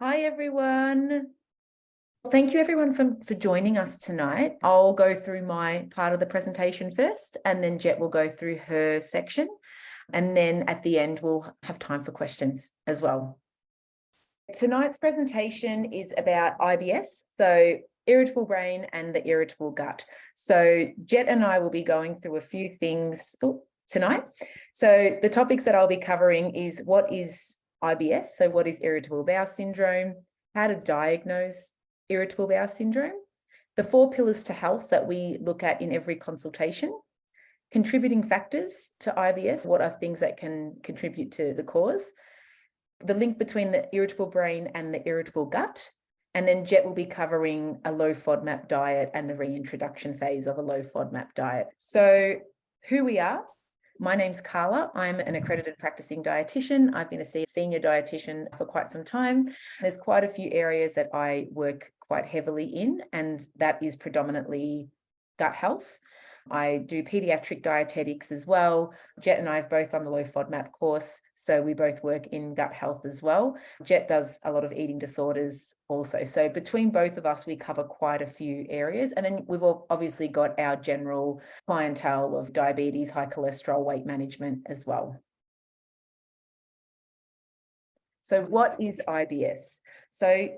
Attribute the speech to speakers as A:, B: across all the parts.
A: Hi, everyone. Thank you, everyone, for joining us tonight. I'll go through my part of the presentation first, and then Jet will go through her section. And then at the end, we'll have time for questions as well. Tonight's presentation is about IBS, so irritable brain and the irritable gut. So Jet and I will be going through a few things tonight. So the topics that I'll be covering is what is IBS, so what is irritable bowel syndrome, how to diagnose irritable bowel syndrome, the 4 pillars to health that we look at in every consultation, contributing factors to IBS, what are things that can contribute to the cause, the link between the irritable brain and the irritable gut, and then Jet will be covering a low FODMAP diet and the reintroduction phase of a low FODMAP diet. So who we are. My name's Carla. I'm an accredited practicing dietitian. I've been a senior dietitian for quite some time. There's quite a few areas that I work quite heavily in, and that is predominantly gut health. I do pediatric dietetics as well. Jet and I have both done the low FODMAP course, so we both work in gut health as well. Jet does a lot of eating disorders also. So between both of us, we cover quite a few areas. And then we've obviously got our general clientele of diabetes, high cholesterol, weight management as well. So what is IBS? So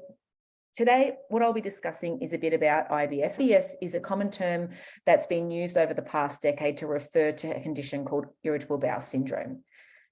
A: today, what I'll be discussing is a bit about IBS. IBS is a common term that's been used over the past decade to refer to a condition called irritable bowel syndrome.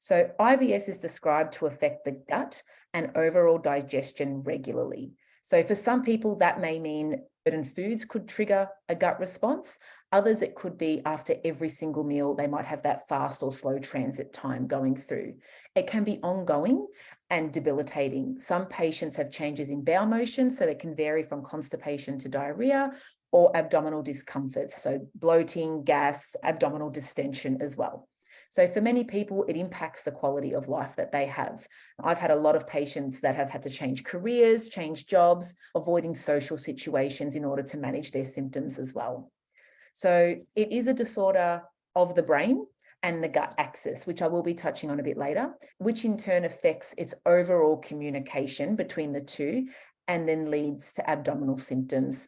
A: So IBS is described to affect the gut and overall digestion regularly. So for some people, that may mean certain foods could trigger a gut response. Others, it could be after every single meal, they might have that fast or slow transit time going through. It can be ongoing and debilitating. Some patients have changes in bowel motion, so they can vary from constipation to diarrhea or abdominal discomfort, so bloating, gas, abdominal distension as well. So for many people, it impacts the quality of life that they have. I've had a lot of patients that have had to change careers, change jobs, avoiding social situations in order to manage their symptoms as well. So it is a disorder of the brain and the gut axis, which I will be touching on a bit later, which in turn affects its overall communication between the two and then leads to abdominal symptoms.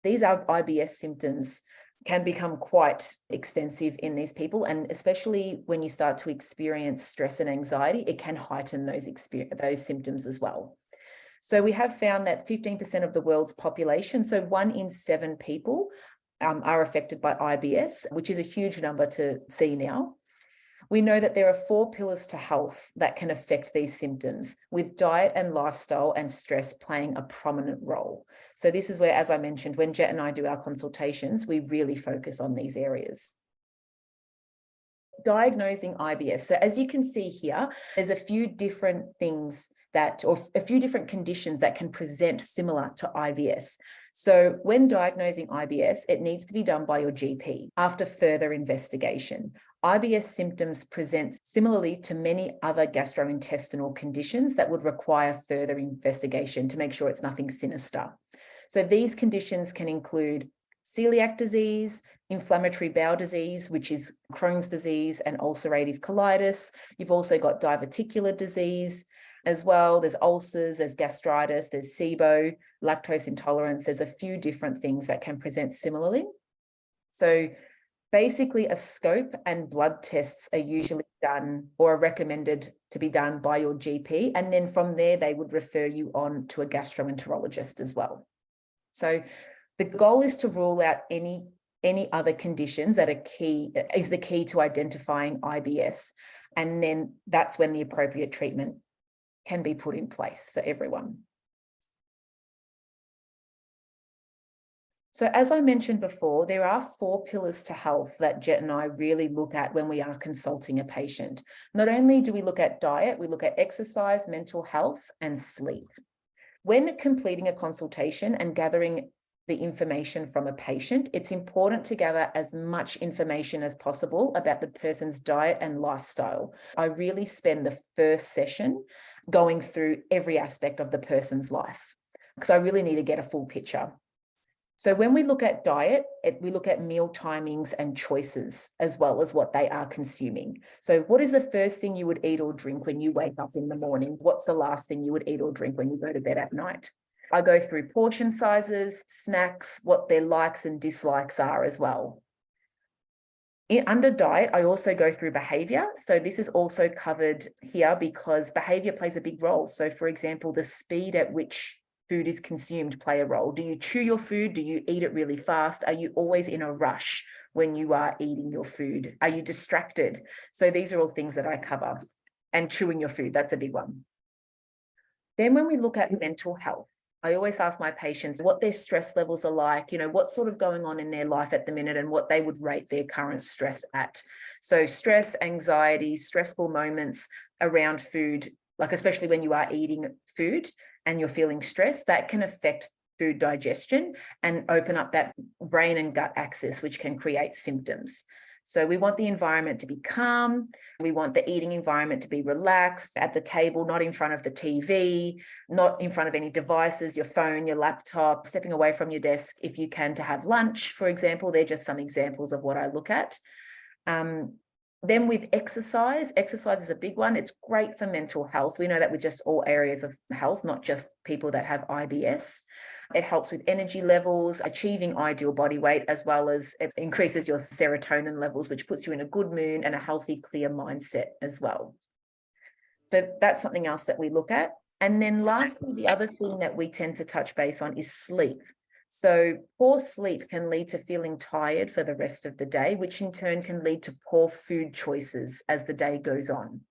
A: These IBS symptoms can become quite extensive in these people, and especially when you start to experience stress and anxiety, it can heighten those symptoms as well. So we have found that 15% of the world's population, so 1 in 7 people, are affected by IBS, which is a huge number to see now. We know that there are 4 pillars to health that can affect these symptoms, with diet and lifestyle and stress playing a prominent role. So this is where, as I mentioned, when Jet and I do our consultations, we really focus on these areas. Diagnosing IBS. So as you can see here, there's a few different things or a few different conditions that can present similar to IBS. So when diagnosing IBS, it needs to be done by your GP after further investigation. IBS symptoms present similarly to many other gastrointestinal conditions that would require further investigation to make sure it's nothing sinister. So these conditions can include celiac disease, inflammatory bowel disease, which is Crohn's disease and ulcerative colitis. You've also got diverticular disease as well. There's ulcers, there's gastritis, there's SIBO, lactose intolerance. There's a few different things that can present similarly. So basically, a scope and blood tests are usually done or are recommended to be done by your GP. And then from there, they would refer you on to a gastroenterologist as well. So the goal is to rule out any other conditions that is the key to identifying IBS. And then that's when the appropriate treatment can be put in place for everyone. So as I mentioned before, there are 4 pillars to health that Jet and I really look at when we are consulting a patient. Not only do we look at diet, we look at exercise, mental health, and sleep. When completing a consultation and gathering the information from a patient, it's important to gather as much information as possible about the person's diet and lifestyle. I really spend the first session going through every aspect of the person's life because I really need to get a full picture. So when we look at diet, we look at meal timings and choices as well as what they are consuming. So what is the first thing you would eat or drink when you wake up in the morning? What's the last thing you would eat or drink when you go to bed at night? I go through portion sizes, snacks, what their likes and dislikes are as well. Under diet, I also go through behavior. So this is also covered here because behavior plays a big role. So for example, the speed at which food is consumed play a role. Do you chew your food? Do you eat it really fast? Are you always in a rush when you are eating your food? Are you distracted? So these are all things that I cover. And chewing your food, that's a big one. Then when we look at mental health, I always ask my patients what their stress levels are like, what's sort of going on in their life at the minute and what they would rate their current stress at. So stress, anxiety, stressful moments around food, like especially when you are eating food and you're feeling stressed, that can affect food digestion and open up that brain and gut axis, which can create symptoms. So we want the environment to be calm. We want the eating environment to be relaxed at the table, not in front of the TV, not in front of any devices, your phone, your laptop, stepping away from your desk if you can to have lunch, for example. They're just some examples of what I look at. Then with exercise is a big one. It's great for mental health. We know that with just all areas of health, not just people that have IBS. It helps with energy levels, achieving ideal body weight, as well as it increases your serotonin levels, which puts you in a good mood and a healthy, clear mindset as well. So that's something else that we look at. And then lastly, the other thing that we tend to touch base on is sleep. So poor sleep can lead to feeling tired for the rest of the day, which in turn can lead to poor food choices as the day goes on.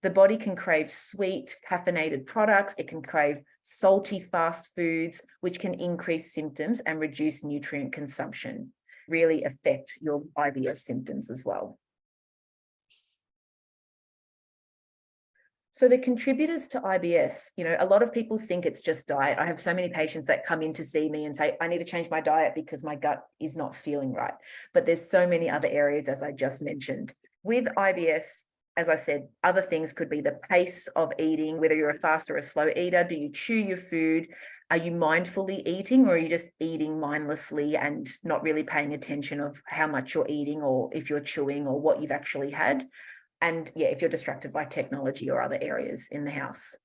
A: The body can crave sweet, caffeinated products. It can crave salty fast foods, which can increase symptoms and reduce nutrient consumption, really affect your IBS symptoms as well. So the contributors to IBS, a lot of people think it's just diet. I have so many patients that come in to see me and say, I need to change my diet because my gut is not feeling right. But there's so many other areas, as I just mentioned. With IBS, as I said, other things could be the pace of eating, whether you're a fast or a slow eater. Do you chew your food? Are you mindfully eating, or are you just eating mindlessly and not really paying attention of how much you're eating or if you're chewing or what you've actually had? And if you're distracted by technology or other areas in the house.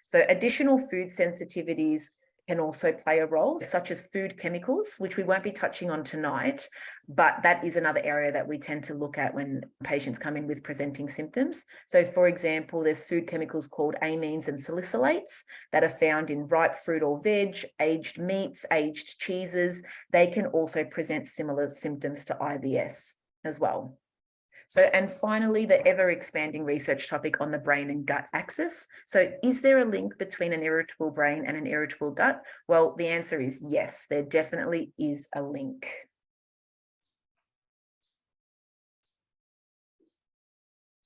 A: So additional food sensitivities can also play a role, such as food chemicals, which we won't be touching on tonight, but that is another area that we tend to look at when patients come in with presenting symptoms. So for example, there's food chemicals called amines and salicylates that are found in ripe fruit or veg, aged meats, aged cheeses. They can also present similar symptoms to IBS as well. So, and finally, the ever-expanding research topic on the brain and gut axis. So is there a link between an irritable brain and an irritable gut? Well, the answer is yes, there definitely is a link.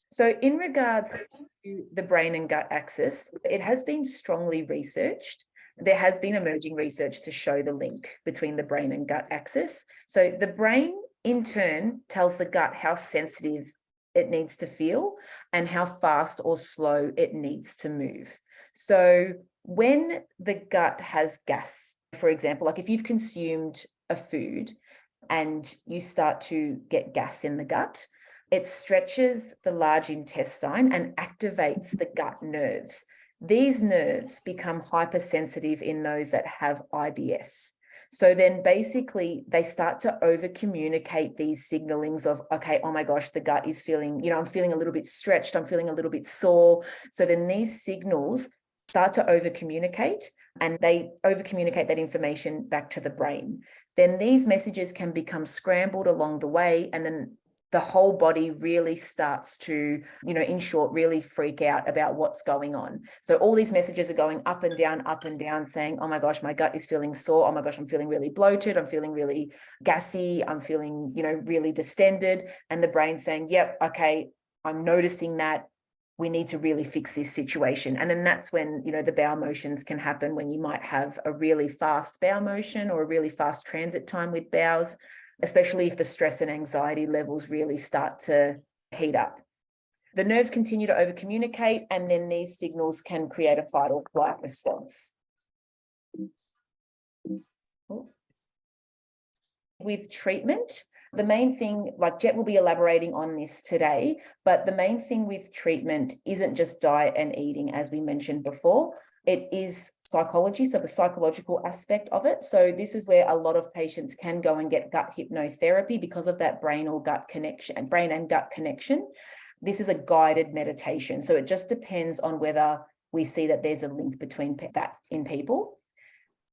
A: So in regards to the brain and gut axis, it has been strongly researched. There has been emerging research to show the link between the brain and gut axis. So the brain in turn tells the gut how sensitive it needs to feel and how fast or slow it needs to move. So when the gut has gas, for example, like if you've consumed a food and you start to get gas in the gut, it stretches the large intestine and activates the gut nerves. These nerves become hypersensitive in those that have IBS. So then basically they start to over communicate these signalings of, okay, oh my gosh, the gut is feeling, I'm feeling a little bit stretched, I'm feeling a little bit sore. So then these signals start to over communicate and they over communicate that information back to the brain. Then these messages can become scrambled along the way, and then the whole body really starts to, in short, really freak out about what's going on. So all these messages are going up and down, saying, oh my gosh, my gut is feeling sore. Oh my gosh, I'm feeling really bloated. I'm feeling really gassy. I'm feeling, really distended. And the brain's saying, yep, okay, I'm noticing that. We need to really fix this situation. And then that's when, the bowel motions can happen, when you might have a really fast bowel motion or a really fast transit time with bowels, especially if the stress and anxiety levels really start to heat up. The nerves continue to over-communicate, and then these signals can create a fight or flight response. With treatment, the main thing, like Jet will be elaborating on this today, but the main thing with treatment isn't just diet and eating, as we mentioned before. It is psychology, so the psychological aspect of it. So this is where a lot of patients can go and get gut hypnotherapy because of that brain and gut connection. This is a guided meditation. So it just depends on whether we see that there's a link between that in people.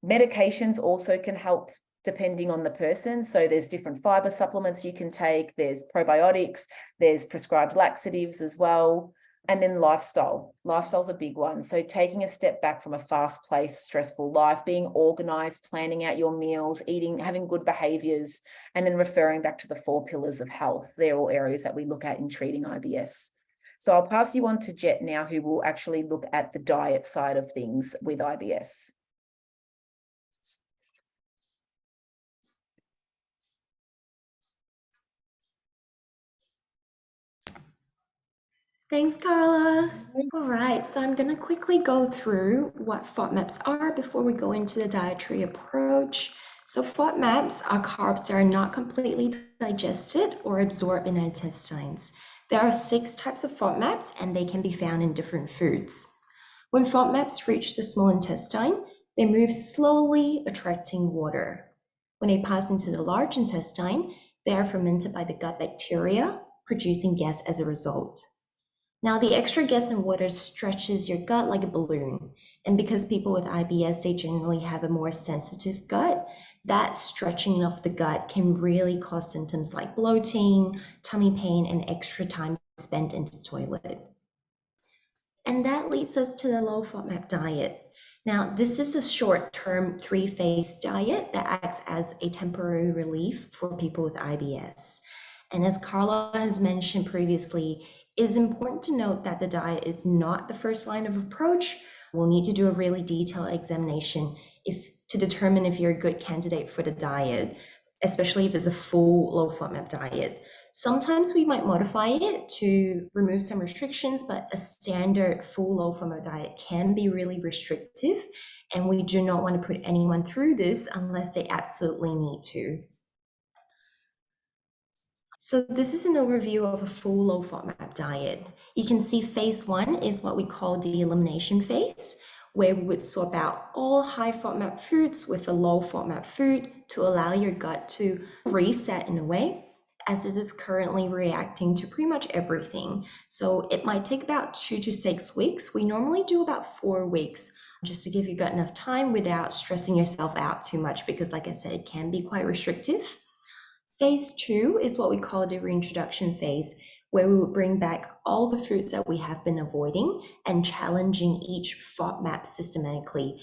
A: Medications also can help depending on the person. So there's different fiber supplements you can take, there's probiotics, there's prescribed laxatives as well. And then lifestyle. Lifestyle's a big one. So taking a step back from a fast-paced, stressful life, being organized, planning out your meals, eating, having good behaviors, and then referring back to the 4 pillars of health. They're all areas that we look at in treating IBS. So I'll pass you on to Jet now, who will actually look at the diet side of things with IBS.
B: Thanks, Carla. All right, so I'm going to quickly go through what FODMAPs are before we go into the dietary approach. So FODMAPs are carbs that are not completely digested or absorbed in our intestines. There are 6 types of FODMAPs, and they can be found in different foods. When FODMAPs reach the small intestine, they move slowly, attracting water. When they pass into the large intestine, they are fermented by the gut bacteria, producing gas as a result. Now, the extra gas and water stretches your gut like a balloon. And because people with IBS, they generally have a more sensitive gut, that stretching of the gut can really cause symptoms like bloating, tummy pain, and extra time spent in the toilet. And that leads us to the low FODMAP diet. Now, this is a short-term 3-phase diet that acts as a temporary relief for people with IBS. And as Carla has mentioned previously, it is important to note that the diet is not the first line of approach. We'll need to do a really detailed examination to determine if you're a good candidate for the diet, especially if it's a full low FODMAP diet. Sometimes we might modify it to remove some restrictions, but a standard full low FODMAP diet can be really restrictive, and we do not want to put anyone through this unless they absolutely need to. So this is an overview of a full low FODMAP diet. You can see phase 1 is what we call the elimination phase, where we would swap out all high FODMAP foods with a low FODMAP food to allow your gut to reset in a way, as it is currently reacting to pretty much everything. So it might take about 2 to 6 weeks. We normally do about 4 weeks, just to give your gut enough time without stressing yourself out too much, because like I said, it can be quite restrictive. Phase 2 is what we call the reintroduction phase, where we will bring back all the foods that we have been avoiding and challenging each FODMAP systematically.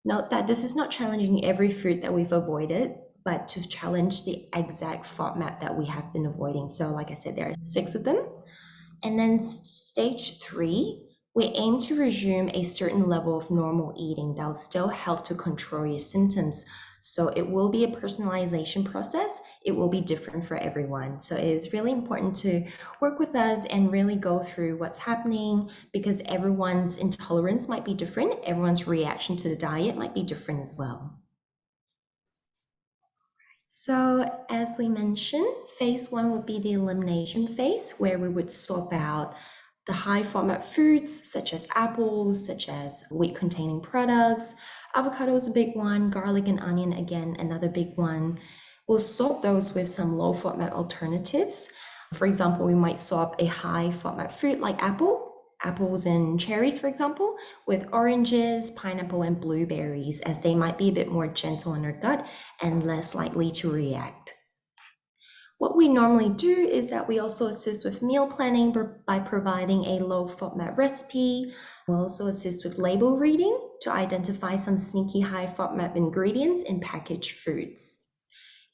B: Note that this is not challenging every food that we've avoided, but to challenge the exact FODMAP that we have been avoiding. So like I said, there are 6 of them. And then stage 3, we aim to resume a certain level of normal eating that will still help to control your symptoms. So it will be a personalization process. It will be different for everyone. So it is really important to work with us and really go through what's happening, because everyone's intolerance might be different. Everyone's reaction to the diet might be different as well. So as we mentioned, phase 1 would be the elimination phase, where we would swap out the high FODMAP foods such as apples, such as wheat-containing products. Avocado is a big one, garlic and onion, again, another big one. We'll swap those with some low FODMAP alternatives. For example, we might swap a high FODMAP fruit like apples and cherries, for example, with oranges, pineapple, and blueberries, as they might be a bit more gentle on our gut and less likely to react. What we normally do is that we also assist with meal planning by providing a low FODMAP recipe. We'll also assist with label reading to identify some sneaky high FODMAP ingredients in packaged foods.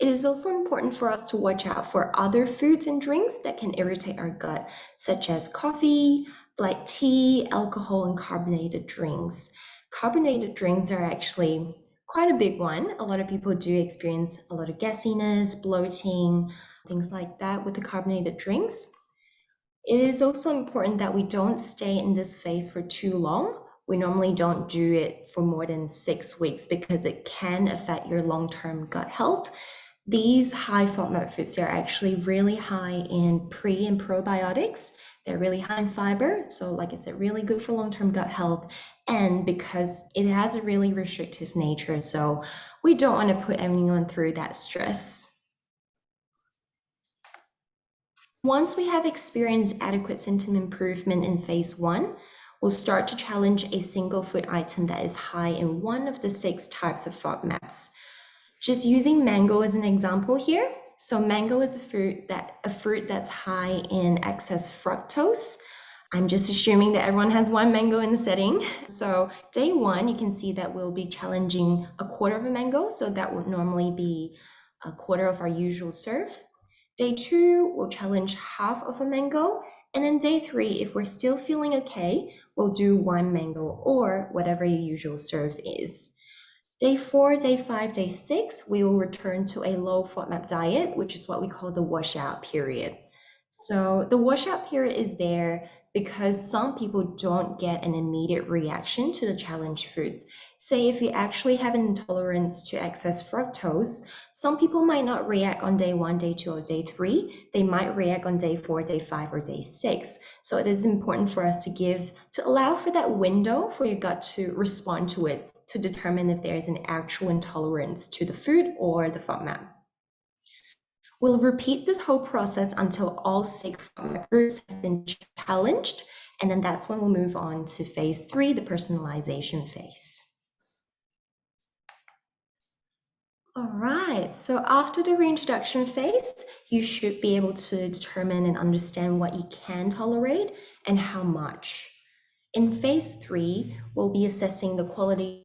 B: It is also important for us to watch out for other foods and drinks that can irritate our gut, such as coffee, black tea, alcohol, and carbonated drinks. Carbonated drinks are actually quite a big one. A lot of people do experience a lot of gassiness, bloating, things like that with the carbonated drinks. It is also important that we don't stay in this phase for too long. We normally don't do it for more than 6 weeks because it can affect your long-term gut health. These high FODMAP foods are actually really high in pre and probiotics. They're really high in fiber, so like I said, really good for long-term gut health. And because it has a really restrictive nature, so we don't want to put anyone through that stress. Once we have experienced adequate symptom improvement in phase 1, we'll start to challenge a single food item that is high in one of the 6 types of FODMAPs. Just using mango as an example here. So mango is a fruit that's high in excess fructose. I'm just assuming that everyone has one mango in the setting. So day 1, you can see that we'll be challenging a quarter of a mango. So that would normally be a quarter of our usual serve. Day 2, we'll challenge half of a mango. And then day 3, if we're still feeling okay, we'll do 1 mango or whatever your usual serve is. Day 4, day 5, day 6, we will return to a low FODMAP diet, which is what we call the washout period. So the washout period is there because some people don't get an immediate reaction to the challenge foods. Say if you actually have an intolerance to excess fructose, some people might not react on day 1, day 2, or day 3. They might react on day 4, day 5, or day 6. So it is important for us to allow for that window for your gut to respond to it, to determine if there is an actual intolerance to the food or the FODMAP. We'll repeat this whole process until all 6 FODMAP groups have been challenged, and then that's when we'll move on to phase 3, the personalization phase. All right, so after the reintroduction phase, you should be able to determine and understand what you can tolerate and how much. In phase 3, we'll be assessing the quality